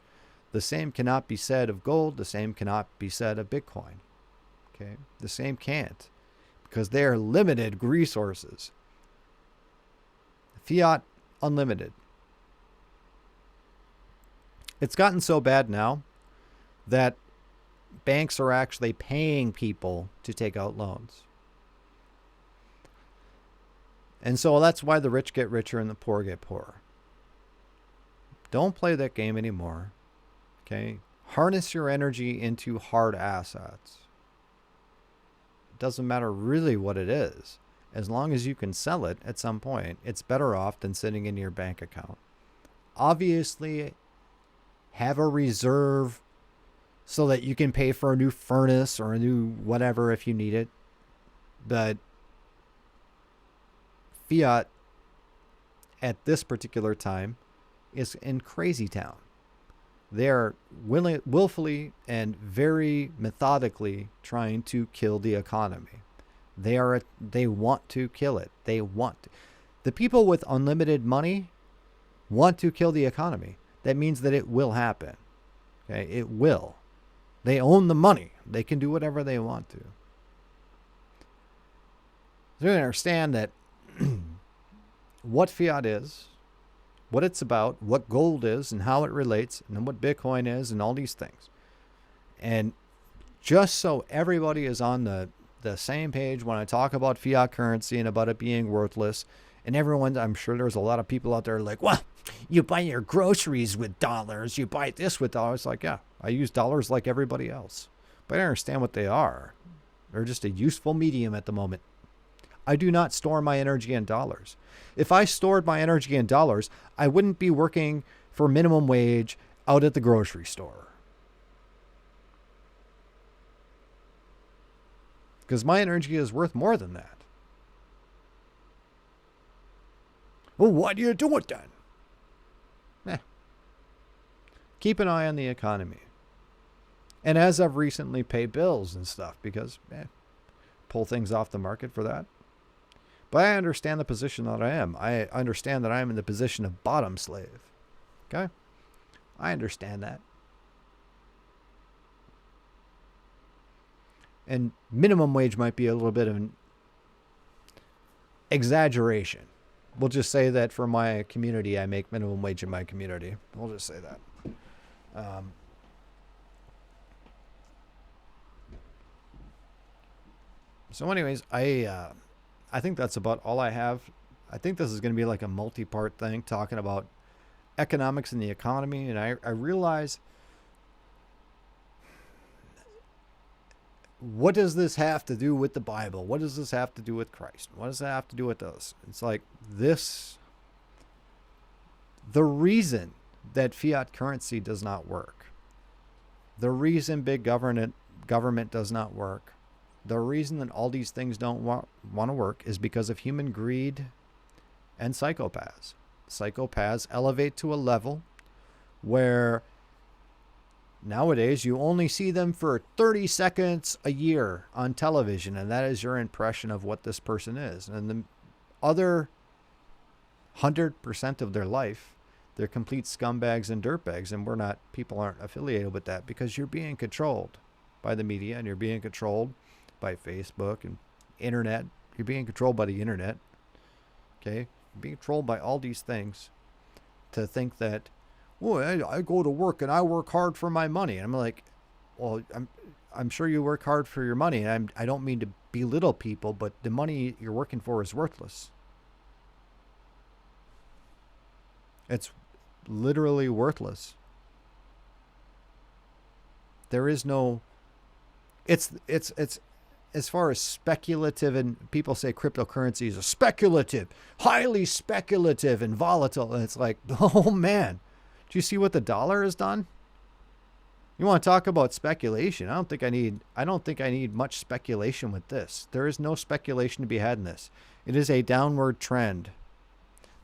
The same cannot be said of gold. The same cannot be said of Bitcoin. Okay, the same can't. Because they are limited resources. Fiat, unlimited. It's gotten so bad now that banks are actually paying people to take out loans. And so that's why the rich get richer and the poor get poorer. Don't play that game anymore. Okay? Harness your energy into hard assets. Doesn't matter really what it is. As long as you can sell it at some point, it's better off than sitting in your bank account. Obviously, have a reserve so that you can pay for a new furnace or a new whatever if you need it. But fiat at this particular time is in crazy town. They're willfully and very methodically trying to kill the economy. They want to kill it. The people with unlimited money want to kill the economy. That means that it will happen. Okay, it will. They own the money. They can do whatever they want to. So you understand that what fiat is, what it's about, what gold is, and how it relates, and what Bitcoin is, and all these things. And just so everybody is on the same page when I talk about fiat currency and about it being worthless, and everyone, I'm sure there's a lot of people out there like, well, you buy your groceries with dollars, you buy this with dollars. Like, yeah, I use dollars like everybody else. But I understand what they are. They're just a useful medium at the moment. I do not store my energy in dollars. If I stored my energy in dollars, I wouldn't be working for minimum wage out at the grocery store. Because my energy is worth more than that. Well, why do you do it then? Keep an eye on the economy. And as of recently, pay bills and stuff because pull things off the market for that. But I understand the position that I am. I understand that I am in the position of bottom slave. Okay? I understand that. And minimum wage might be a little bit of an exaggeration. We'll just say that for my community, I make minimum wage in my community. We'll just say that. So anyways, I think that's about all I have. I think this is going to be like a multi-part thing talking about economics and the economy. And I realize, what does this have to do with the Bible? What does this have to do with Christ? What does that have to do with us? It's like this. The reason that fiat currency does not work, the reason big government does not work, the reason that all these things don't want to work is because of human greed and psychopaths. Psychopaths elevate to a level where nowadays you only see them for 30 seconds a year on television, and that is your impression of what this person is. And the other 100% of their life, they're complete scumbags and dirtbags, and people aren't affiliated with that because you're being controlled by the media, and you're being controlled by Facebook and internet. You're being controlled by the internet. Okay? You're being controlled by all these things to think that, well, I go to work and I work hard for my money. And I'm like, well, I'm sure you work hard for your money. And I don't mean to belittle people, but the money you're working for is worthless. It's literally worthless. There is no, it's as far as speculative, and people say cryptocurrency is a speculative, highly speculative and volatile. And it's like, oh man, do you see what the dollar has done? You want to talk about speculation? I don't think I need much speculation with this. There is no speculation to be had in this. It is a downward trend.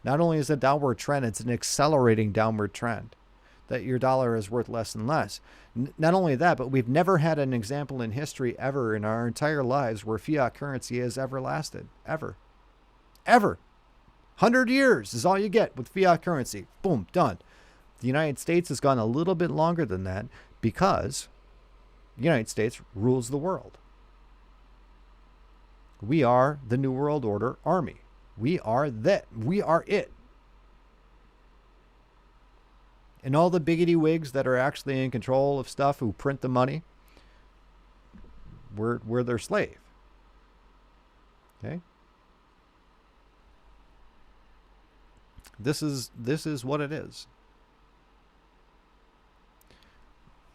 Not only is it a downward trend, it's an accelerating downward trend. That your dollar is worth less and less. Not only that, but we've never had an example in history ever in our entire lives where fiat currency has ever lasted. Ever. 100 years is all you get with fiat currency. Boom, done. The United States has gone a little bit longer than that because the United States rules the world. We are the New World Order army. We are that. We are it. And all the biggity wigs that are actually in control of stuff who print the money, we're their slave. Okay? This is what it is.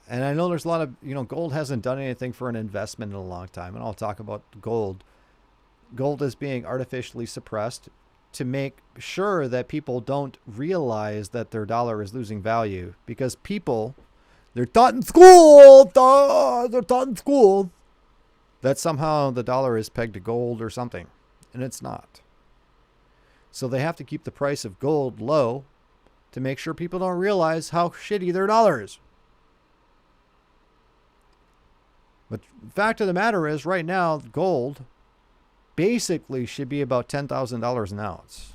And I know there's a lot of, gold hasn't done anything for an investment in a long time. And I'll talk about gold. Gold is being artificially suppressed to make sure that people don't realize that their dollar is losing value, because they're taught in school that somehow the dollar is pegged to gold or something, and it's not. So they have to keep the price of gold low to make sure people don't realize how shitty their dollar is. But the fact of the matter is, right now, gold basically should be about $10,000 an ounce.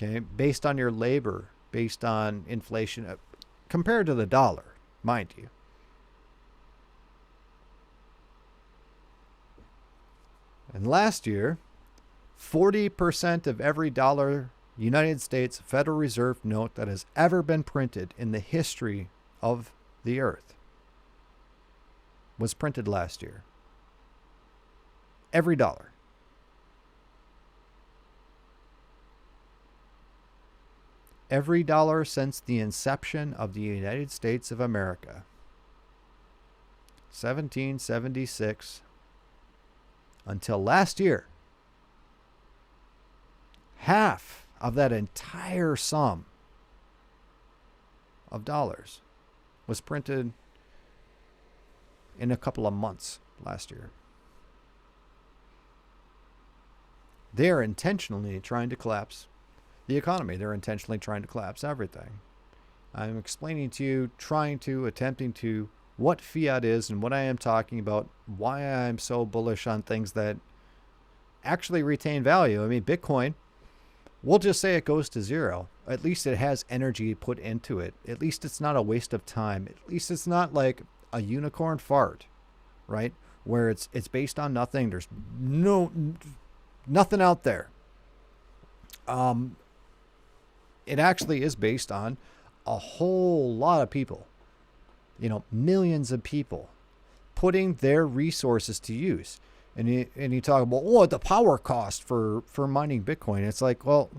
Okay, based on your labor, based on inflation, compared to the dollar, mind you. And last year, 40% of every dollar United States Federal Reserve note that has ever been printed in the history of the earth was printed last year. Every dollar. Every dollar since the inception of the United States of America. 1776 until last year. Half of that entire sum of dollars was printed in a couple of months last year. They're intentionally trying to collapse the economy. They're intentionally trying to collapse everything. I'm explaining to you, attempting to, what fiat is and what I am talking about, why I'm so bullish on things that actually retain value. I mean, Bitcoin, we'll just say it goes to zero. At least it has energy put into it. At least it's not a waste of time. At least it's not like a unicorn fart, right? Where it's based on nothing. There's nothing out there. It actually is based on a whole lot of people, millions of people putting their resources to use. And you talk about, the power cost for mining Bitcoin. It's like, well,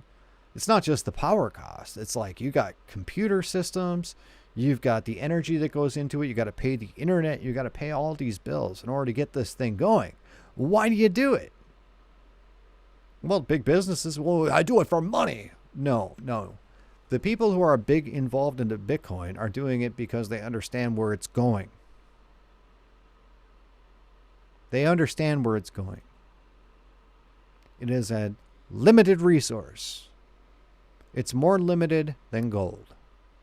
it's not just the power cost. It's like you got computer systems, you've got the energy that goes into it, you got to pay the internet, you got to pay all these bills in order to get this thing going. Why do you do it? Well, big businesses, I do it for money. No. The people who are big involved into Bitcoin are doing it because they understand where it's going. They understand where it's going. It is a limited resource. It's more limited than gold.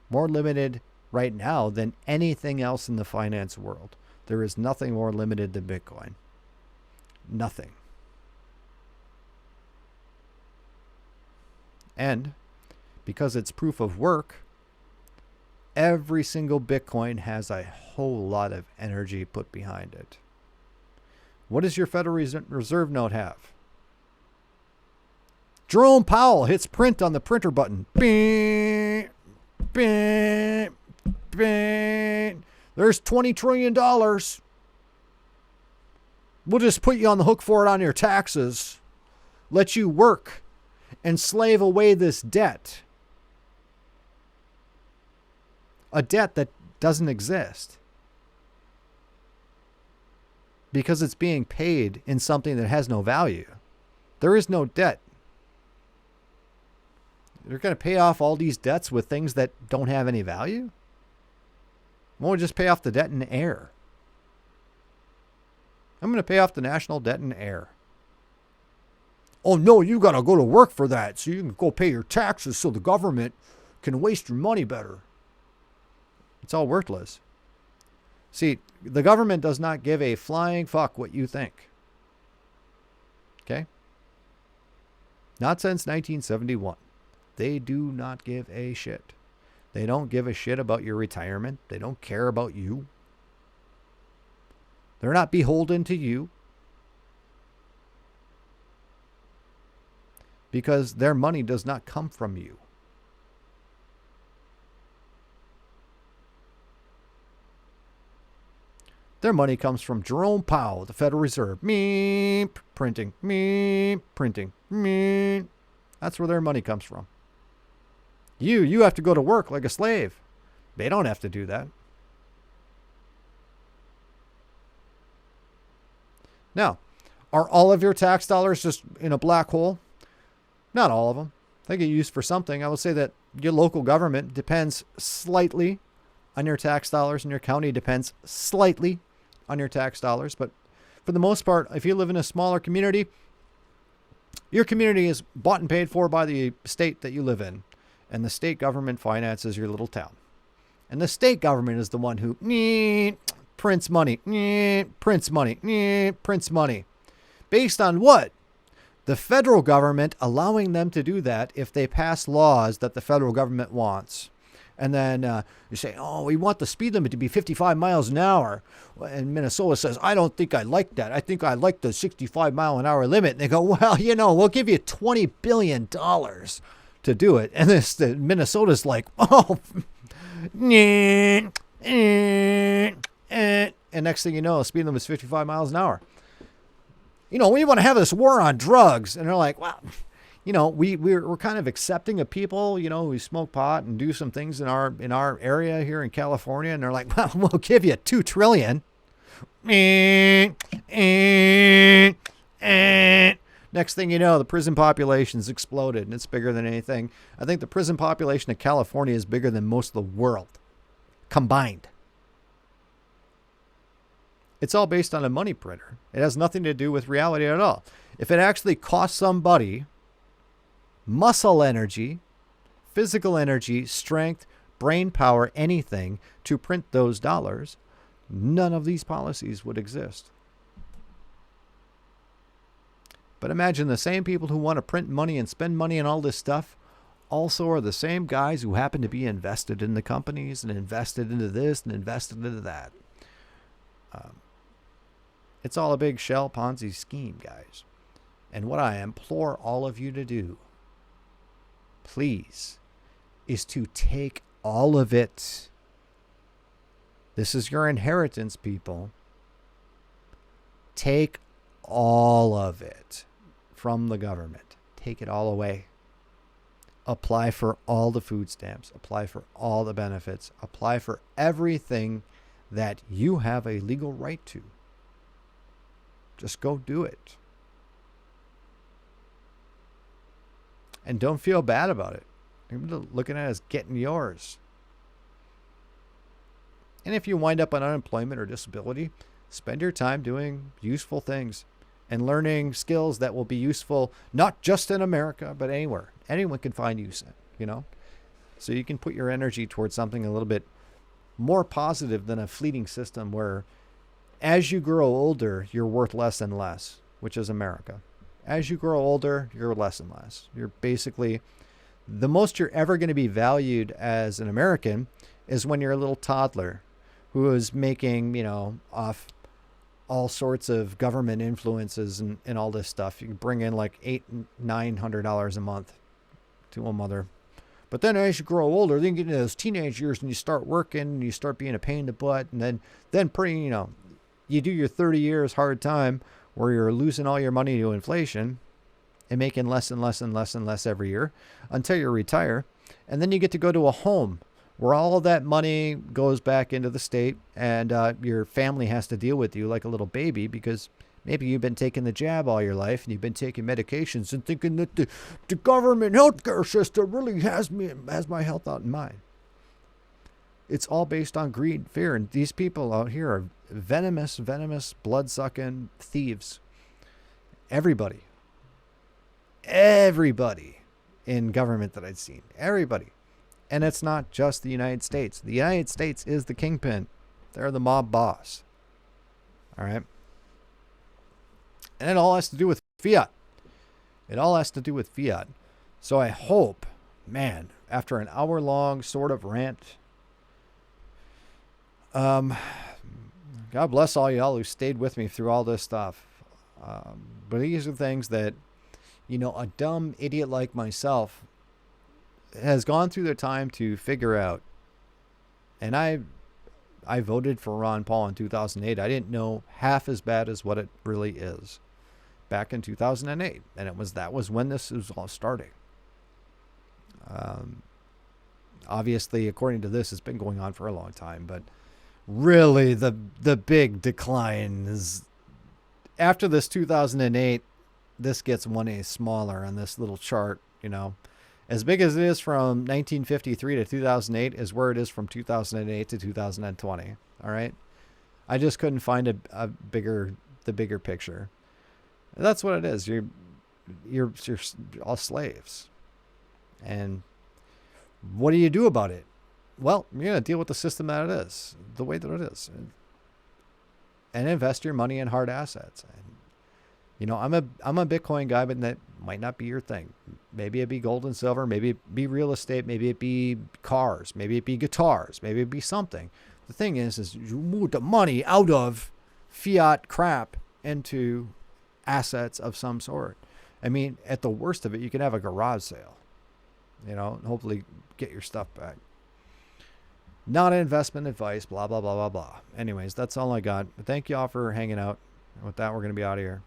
More limited right now than anything else in the finance world. There is nothing more limited than Bitcoin. Nothing. And because it's proof of work, every single Bitcoin has a whole lot of energy put behind it. What does your Federal Reserve note have? Jerome Powell hits print on the printer button. Bing, bing, bing. There's $20 trillion. We'll just put you on the hook for it on your taxes. Let you work and slave away this debt. A debt that doesn't exist. Because it's being paid in something that has no value. There is no debt. You're going to pay off all these debts with things that don't have any value? Why don't we just pay off the debt in air? I'm going to pay off the national debt in air. Oh no, you got to go to work for that so you can go pay your taxes so the government can waste your money better. It's all worthless. See, the government does not give a flying fuck what you think. Okay? Not since 1971. They do not give a shit. They don't give a shit about your retirement. They don't care about you. They're not beholden to you. Because their money does not come from you. Their money comes from Jerome Powell, the Federal Reserve. Meep, printing, meep, printing, meep. That's where their money comes from. You have to go to work like a slave. They don't have to do that. Now, are all of your tax dollars just in a black hole? Not all of them. They get used for something. I will say that your local government depends slightly on your tax dollars, and your county depends slightly on your tax dollars. But for the most part, if you live in a smaller community, your community is bought and paid for by the state that you live in. And the state government finances your little town. And the state government is the one who prints money, prints money, prints money. Based on what? The federal government allowing them to do that if they pass laws that the federal government wants. And then you say, oh, we want the speed limit to be 55 miles an hour. And Minnesota says, I don't think I like that. I think I like the 65 mile an hour limit. And they go, well, we'll give you $20 billion to do it. And Minnesota's like, oh, and next thing you know, the speed limit is 55 miles an hour. We want to have this war on drugs. And they're like, well, we're kind of accepting of people, who smoke pot and do some things in our area here in California. And they're like, well, we'll give you $2 trillion. Next thing you know, the prison population's exploded and it's bigger than anything. I think the prison population of California is bigger than most of the world combined. It's all based on a money printer. It has nothing to do with reality at all. If it actually costs somebody muscle energy, physical energy, strength, brain power, anything to print those dollars, none of these policies would exist. But imagine the same people who want to print money and spend money and all this stuff also are the same guys who happen to be invested in the companies and invested into this and invested into that. It's all a big shell Ponzi scheme, guys. And what I implore all of you to do, please, is to take all of it. This is your inheritance, people. Take all of it from the government. Take it all away. Apply for all the food stamps. Apply for all the benefits. Apply for everything that you have a legal right to. Just go do it. And don't feel bad about it. You're looking at it as getting yours. And if you wind up on unemployment or disability, spend your time doing useful things and learning skills that will be useful, not just in America, but anywhere. Anyone can find use in, So you can put your energy towards something a little bit more positive than a fleeting system where as you grow older, you're worth less and less, which is America. As you grow older, you're less and less. You're basically, the most you're ever going to be valued as an American is when you're a little toddler who is making, off all sorts of government influences and all this stuff. You can bring in like $800-900 a month to a mother. But then as you grow older, then you get into those teenage years and you start working and you start being a pain in the butt. And then pretty, you do your 30 years hard time where you're losing all your money to inflation and making less and less and less and less every year until you retire. And then you get to go to a home where all of that money goes back into the state and your family has to deal with you like a little baby because maybe you've been taking the jab all your life and you've been taking medications and thinking that the government healthcare system really has my health out in mind. It's all based on greed, fear, and these people out here are venomous, blood-sucking thieves. Everybody in government that I've seen, everybody. And it's not just the United States. The United States is the kingpin. They're the mob boss. All right? And it all has to do with fiat. It all has to do with fiat. So I hope, man, after an hour-long sort of rant, God bless all y'all who stayed with me through all this stuff. But these are things that, a dumb idiot like myself has gone through the time to figure out. And I voted for Ron Paul in 2008. I didn't know half as bad as what it really is back in 2008. And that was when this was all starting. Obviously, according to this, it's been going on for a long time, but really the big decline is after this 2008. This gets 1A smaller on this little chart. As big as it is from 1953 to 2008 is where it is from 2008 to 2020. All right, I just couldn't find the bigger picture. That's what it is. You're all slaves, and what do you do about it? Well, you're going to deal with the system that it is, the way that it is, and invest your money in hard assets. And, I'm a Bitcoin guy, but that might not be your thing. Maybe it be gold and silver, maybe it be real estate, maybe it be cars, maybe it be guitars, maybe it be something. The thing is you move the money out of fiat crap into assets of some sort. I mean, at the worst of it, you can have a garage sale, and hopefully get your stuff back. Not investment advice, blah, blah, blah, blah, blah. Anyways, that's all I got. But thank you all for hanging out. And with that, we're going to be out of here.